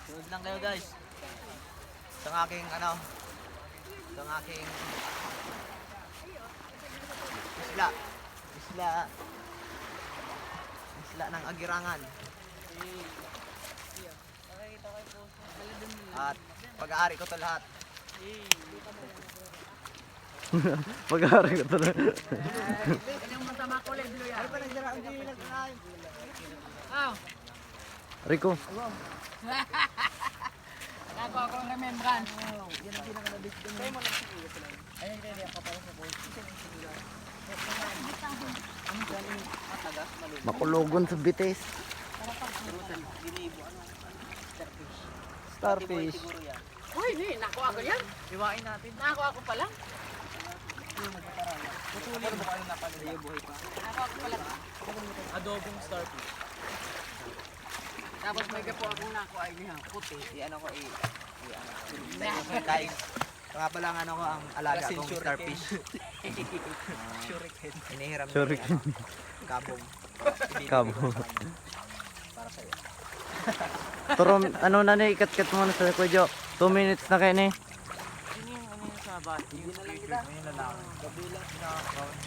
Sunod lang kayo guys. Itong aking itong aking isla. Isla ng Agirangan. At pag-aari ko to lahat. Pag-aari ko to. Rico. Ako ang remembrance. Makulogon sa bitis. Starfish. Uy, nakuha ako yan. Iwain natin. Nakuha ako pa lang. Putulin mo kayo na pala yung buhay pa. Nakuha ako pa lang. Adobong starfish. Tapos may gapo akong nakuha niya. Puti. Ano ko guys. Nga pala ang ko ang alaga kong starfish. Shuriken. Inihiram niya Shuriken. Kabong. Kabo. Para sa'yo. Pero ano na ni ikat-kat mo na sa Kuya Jo. 2 minutes na kayo ni. Yun yung sa bat. Yun na lang kita. Yun na lang. Kabilang pinaka-account.